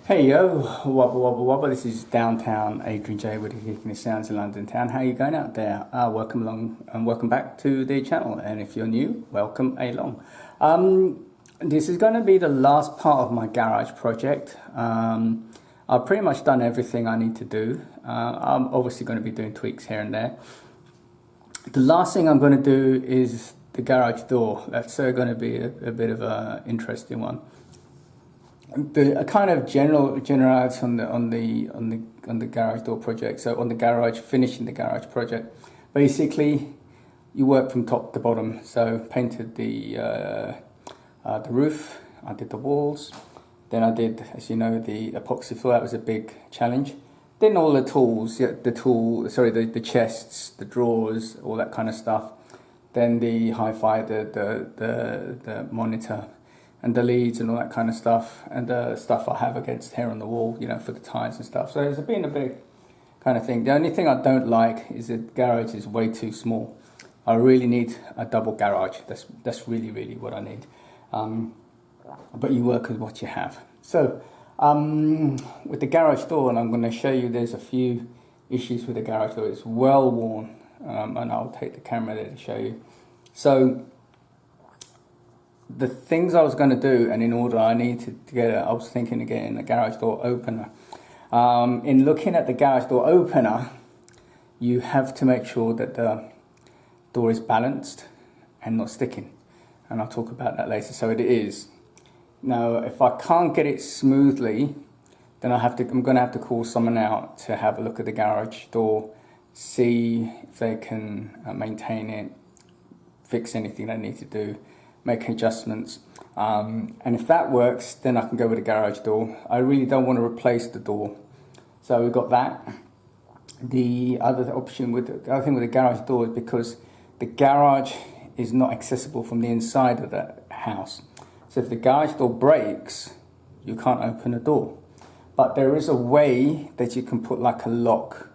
Hey yo, wobble wobble wobble. This is downtown Adrian J with the Kicking the Sounds in London town. How you going out there? Welcome along and welcome back to the channel. And if you're new, welcome along. This is going to be the last part of my garage project. I've pretty much done everything I need to do. I'm obviously going to be doing tweaks here and there. The last thing I'm going to do is the garage door. That's going to be a bit of an interesting one. A kind of generalities on the garage door project. So on the garage, finishing the garage project, basically you work from top to bottom. So painted the roof, I did the walls, then I did, as you know, the epoxy floor. That was a big challenge. Then all the tools, the chests, the drawers, all that kind of stuff. Then the hi-fi, the monitor, and the leads and all that kind of stuff, and the stuff I have against here on the wall, you know, for the ties and stuff. So it's been a big kind of thing. The only thing I don't like is the garage is way too small. I really need a double garage. That's really what I need. But you work with what you have. So with the garage door, and I'm going to show you, there's a few issues with the garage door. It's well worn, and I'll take the camera there to show you. So the things I was going to do, and in order I needed to get I was thinking of getting a garage door opener. In looking at the garage door opener, you have to make sure that the door is balanced and not sticking, and I'll talk about that later. So it is. Now if I can't get it smoothly, then I'm going to have to call someone out to have a look at the garage door, see if they can maintain it, fix anything they need to do, make adjustments, and if that works, then I can go with the garage door. I really don't want to replace the door, so we've got that. The other thing with the garage door is because the garage is not accessible from the inside of the house. So if the garage door breaks, you can't open the door. But there is a way that you can put like a lock.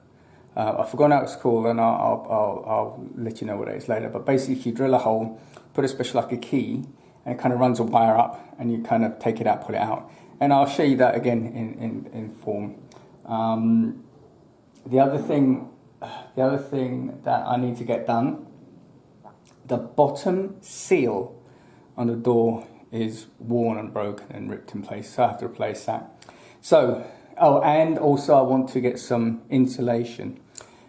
I've forgotten how it's called, and I'll let you know what it is later. But basically, you drill a hole, put a special like a key, and it kind of runs a wire up, and you kind of take it out, pull it out. And I'll show you that again in form. The other thing that I need to get done, the bottom seal on the door is worn and broken and ripped in place, so I have to replace that. So, and also I want to get some insulation.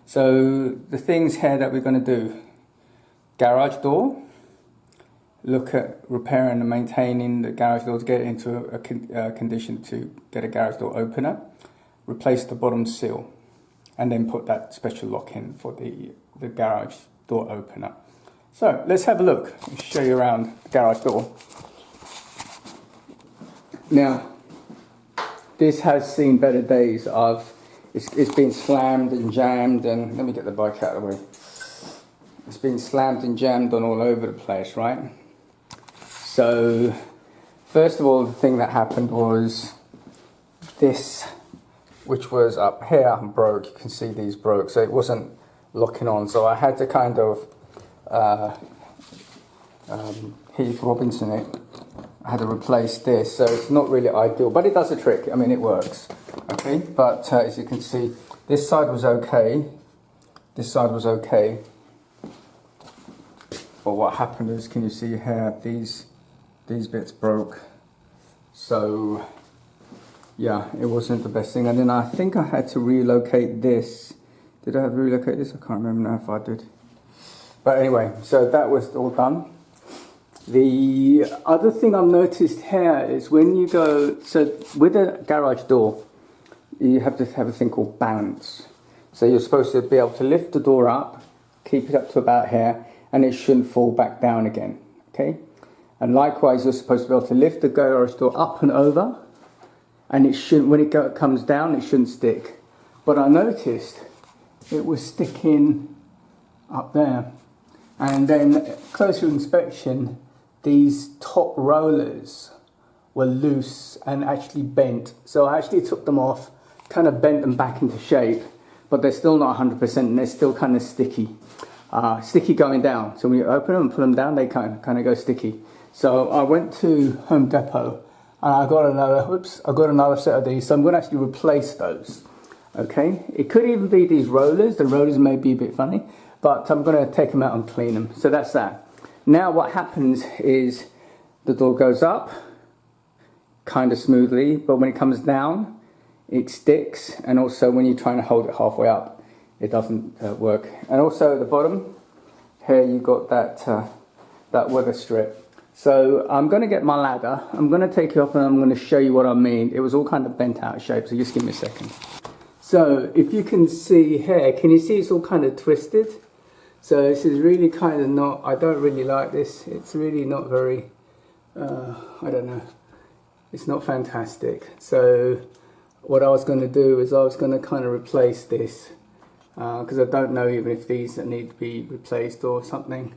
So the things here that we're going to do: garage door, look at repairing and maintaining the garage door to get it into a condition to get a garage door opener, replace the bottom seal, and then put that special lock in for the garage door opener. So let's have a look. I'll show you around the garage door. Now, this has seen better days. It's been slammed and jammed, and let me get the bike out of the way. It's been slammed and jammed on all over the place, right? So, first of all, the thing that happened was this, which was up here, broke. You can see these broke, so it wasn't locking on. So I had to kind of Heath Robinson it. I had to replace this, so it's not really ideal, but it does the trick. I mean, it works. Okay, but as you can see, this side was okay. This side was okay. But what happened is, can you see here, these bits broke. So yeah, it wasn't the best thing. And then I think I had to relocate this. Did I have to relocate this? I can't remember now if I did. But anyway, so that was all done. The other thing I've noticed here is when you go, so with a garage door, you have to have a thing called balance. So you're supposed to be able to lift the door up, keep it up to about here, and it shouldn't fall back down again, okay? And likewise, you're supposed to be able to lift the garage door up and over, and it shouldn't, when it comes down, it shouldn't stick. But I noticed it was sticking up there. And then closer inspection, these top rollers were loose and actually bent. So I actually took them off, kind of bent them back into shape, but they're still not 100% and they're still kind of sticky. Sticky going down. So when you open them and pull them down, they kind of go sticky. So I went to Home Depot And I got another set of these, so I'm going to actually replace those. Okay, it could even be these rollers. The rollers may be a bit funny, but I'm going to take them out and clean them. So that's that. Now what happens is the door goes up kind of smoothly, but when it comes down, it sticks. And also when you're trying to hold it halfway up, it doesn't work. And also at the bottom here, you've got that weather strip. So I'm going to get my ladder. I'm going to take you up and I'm going to show you what I mean. It was all kind of bent out of shape, so just give me a second. So if you can see here, can you see it's all kind of twisted? So this is really kind of not, I don't really like this. It's really not very, I don't know. It's not fantastic. So what I was going to do is I was going to kind of replace this because I don't know even if these need to be replaced or something.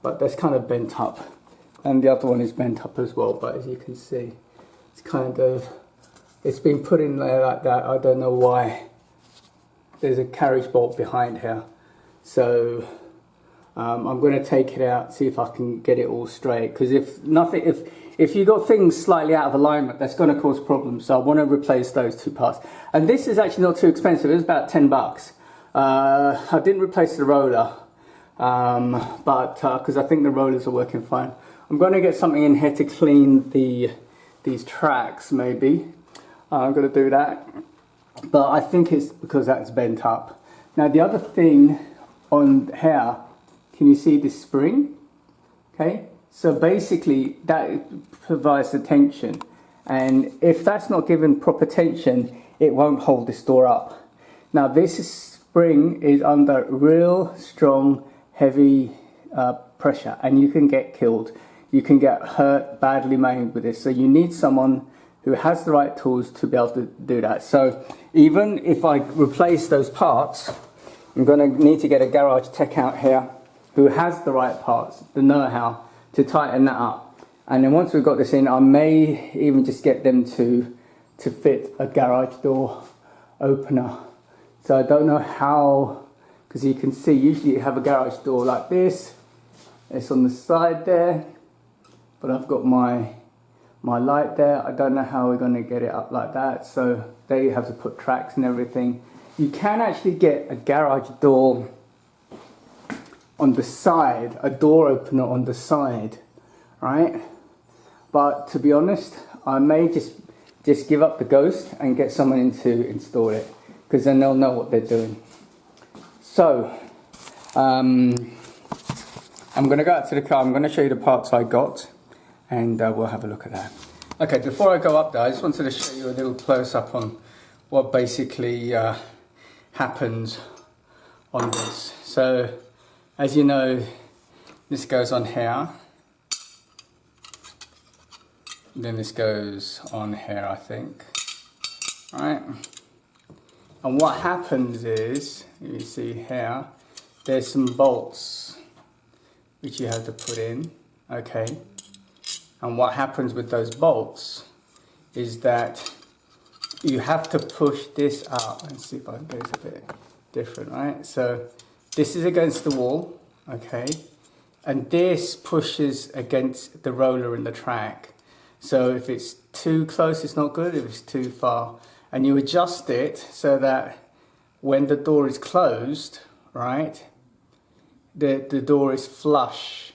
But that's kind of bent up. And the other one is bent up as well, but as you can see, it's kind of, it's been put in there like that. I don't know why. There's a carriage bolt behind here. So I'm going to take it out, see if I can get it all straight. Because if you got things slightly out of alignment, that's going to cause problems. So I want to replace those two parts. And this is actually not too expensive. It was about 10 bucks. I didn't replace the roller, but because I think the rollers are working fine. I'm going to get something in here to clean these tracks, maybe. I'm going to do that. But I think it's because that's bent up. Now the other thing on here, can you see this spring? Okay, so basically that provides the tension. And if that's not given proper tension, it won't hold this door up. Now this spring is under real strong, heavy pressure, and you can get killed. You can get hurt, badly maimed with this. So you need someone who has the right tools to be able to do that. So even if I replace those parts, I'm going to need to get a garage tech out here who has the right parts, the know-how to tighten that up. And then once we've got this in, I may even just get them to fit a garage door opener. So I don't know how, because you can see usually you have a garage door like this. It's on the side there. But I've got my light there. I don't know how we're going to get it up like that. So there you have to put tracks and everything. You can actually get a garage door on the side, a door opener on the side, right? But to be honest, I may just give up the ghost and get someone in to install it, because then they'll know what they're doing. So I'm going to go out to the car. I'm going to show you the parts I got, and we'll have a look at that. Okay, before I go up there, I just wanted to show you a little close-up on what basically happens on this. So, as you know, this goes on here. Then this goes on here, I think. Right? And what happens is, you see here, there's some bolts which you have to put in, okay? And what happens with those bolts is that you have to push this up. Let's see if I can get it a bit different, right? So this is against the wall, okay? And this pushes against the roller in the track. So if it's too close, it's not good. If it's too far, and you adjust it so that when the door is closed, right, the door is flush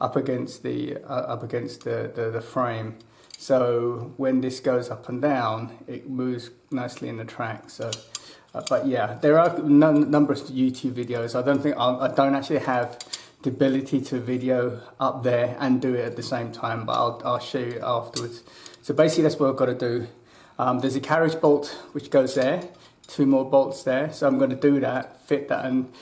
up against the frame. So when this goes up and down, it moves nicely in the track. So, but yeah, there are a number of YouTube videos. I don't actually have the ability to video up there and do it at the same time, but I'll show you afterwards. So basically that's what I've got to do. There's a carriage bolt which goes there, 2 more bolts there, so I'm going to do that, fit that, and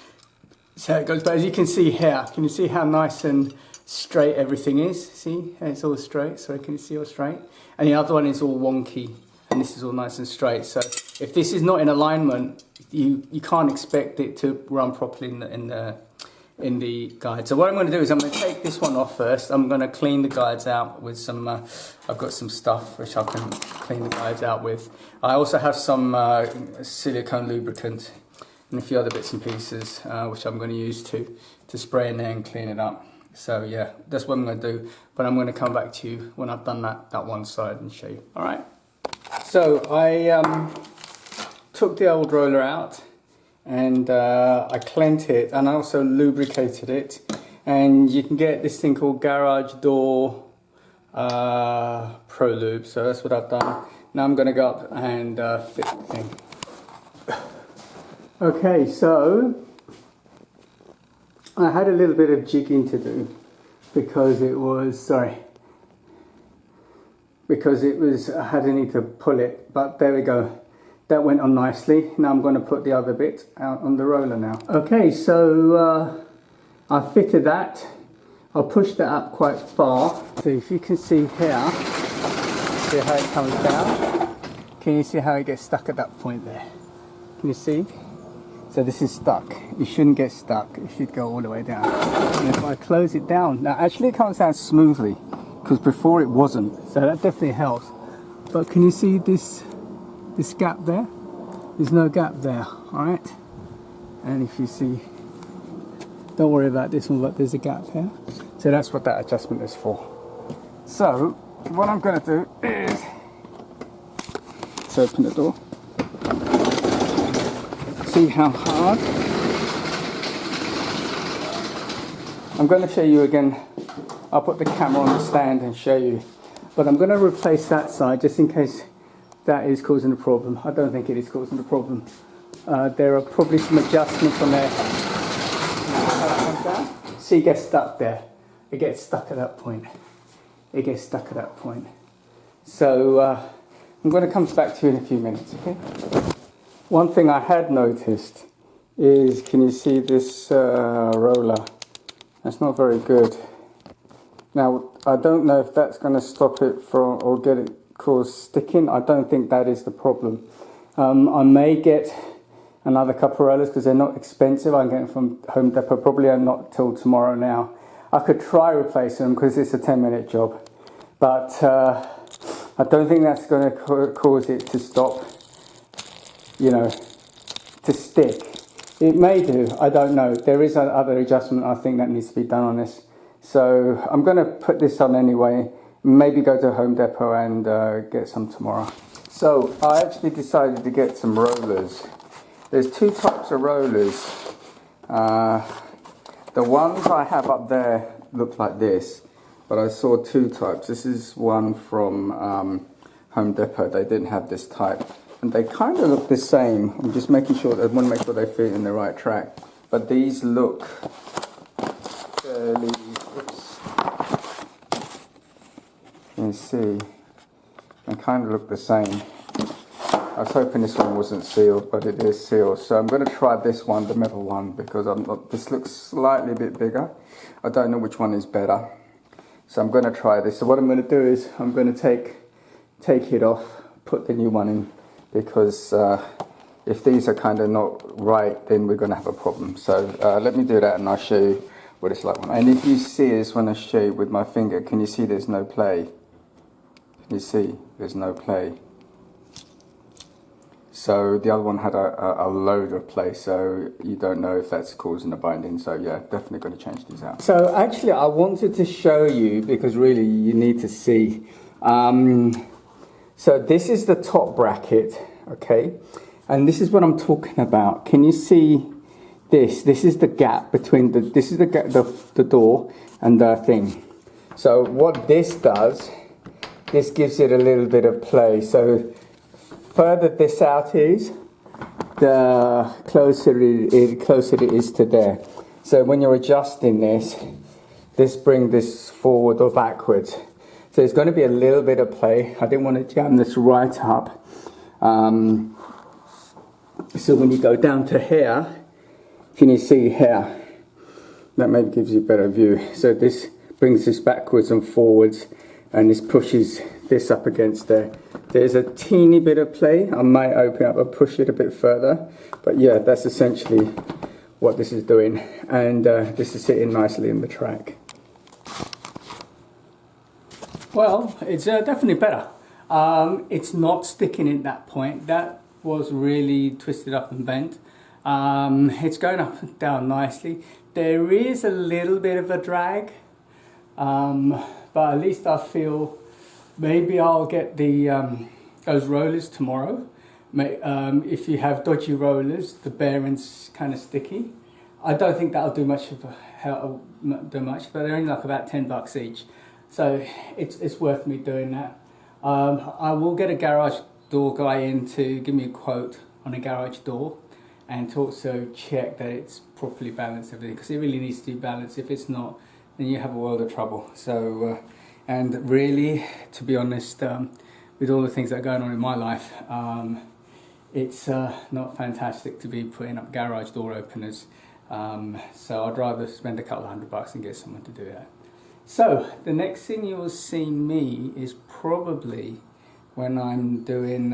so it goes. But as you can see here, can you see how nice and straight everything is? See, it's all straight. So can you see all straight? And the other one is all wonky, and this is all nice and straight. So if this is not in alignment, you can't expect it to run properly in the guide. So what I'm going to do is I'm going to take this one off first. I'm going to clean the guides out with some, I've got some stuff which I can clean the guides out with. I also have some silicone lubricant and a few other bits and pieces which I'm going to use to spray in there and clean it up. So yeah, that's what I'm going to do, but I'm going to come back to you when I've done that one side and show you. All right. So I took the old roller out and I cleaned it, and I also lubricated it, and you can get this thing called garage door pro lube. So that's what I've done. Now I'm going to go up and fit the thing. Okay, so I had a little bit of jigging to do because it was, I had to need to pull it, but there we go. That went on nicely. Now I'm going to put the other bit out on the roller now. Okay, so I fitted that. I'll push that up quite far. So if you can see here, see how it comes down? Can you see how it gets stuck at that point there? Can you see? So this is stuck. It shouldn't get stuck. It should go all the way down. And if I close it down, now actually it comes down smoothly because before it wasn't. So that definitely helps. But can you see this gap there? There's no gap there, all right? And if you see, don't worry about this one, but there's a gap here. So that's what that adjustment is for. So what I'm going to do is, let's open the door. See how hard? I'm going to show you again. I'll put the camera on the stand and show you. But I'm going to replace that side just in case that is causing a problem. I don't think it is causing a problem. There are probably some adjustments on there. See, it gets stuck there. It gets stuck at that point. It gets stuck at that point. So I'm going to come back to you in a few minutes, okay? One thing I had noticed is, can you see this roller? That's not very good. Now, I don't know if that's going to stop it from, or get it cause sticking. I don't think that is the problem. I may get another couple of rollers because they're not expensive. I'm getting from Home Depot, probably not till tomorrow now. I could try replacing them because it's a 10-minute job. But I don't think that's going to cause it to stop, you know, to stick. It may do, I don't know. There is another adjustment I think that needs to be done on this. So I'm going to put this on anyway, maybe go to Home Depot and get some tomorrow. So I actually decided to get some rollers. There's two types of rollers. The ones I have up there look like this, but I saw two types. This is one from Home Depot. They didn't have this type. And they kind of look the same. I'm just making sure, I want to make sure they fit in the right track. But these look fairly, oops. You can see, they kind of look the same. I was hoping this one wasn't sealed, but it is sealed. So I'm going to try this one, the metal one, because this looks slightly a bit bigger. I don't know which one is better. So I'm going to try this. So what I'm going to do is I'm going to take it off, put the new one in. Because if these are kind of not right, then we're going to have a problem. So let me do that and I'll show you what it's like. And if you see this when I show you with my finger, can you see there's no play? Can you see there's no play? So the other one had a load of play, so you don't know if that's causing a binding. So yeah, definitely going to change these out. So actually I wanted to show you, because really you need to see. So this is the top bracket, okay? And this is what I'm talking about. Can you see this? This is the gap between the door and the thing. So what this does, this gives it a little bit of play. So further this out is, the closer it is to there. So when you're adjusting this brings this forward or backwards. So there's going to be a little bit of play. I didn't want to jam this right up. So when you go down to here, can you see here? That maybe gives you a better view. So this brings this backwards and forwards, and this pushes this up against there. There's a teeny bit of play. I might open up and push it a bit further. But yeah, that's essentially what this is doing. And this is sitting nicely in the track. Well, it's definitely better. It's not sticking in that point. That was really twisted up and bent. It's going up and down nicely. There is a little bit of a drag But at least I feel maybe I'll get the those rollers tomorrow. If you have dodgy rollers, the bearing's kind of sticky. I don't think that'll do much but they're only like about $10 each, so it's worth me doing that. I will get a garage door guy in to give me a quote on a garage door, and to also check that it's properly balanced, everything, because it really needs to be balanced. If it's not, then you have a world of trouble. So and really, to be honest, with all the things that are going on in my life, it's not fantastic to be putting up garage door openers. So I'd rather spend a couple of $100 and get someone to do that. So the next thing you'll see me is probably when I'm doing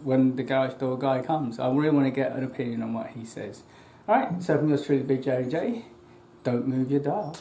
when the garage door guy comes. I really want to get an opinion on what he says. Alright, so from yours truly, Big J. Don't move your dial.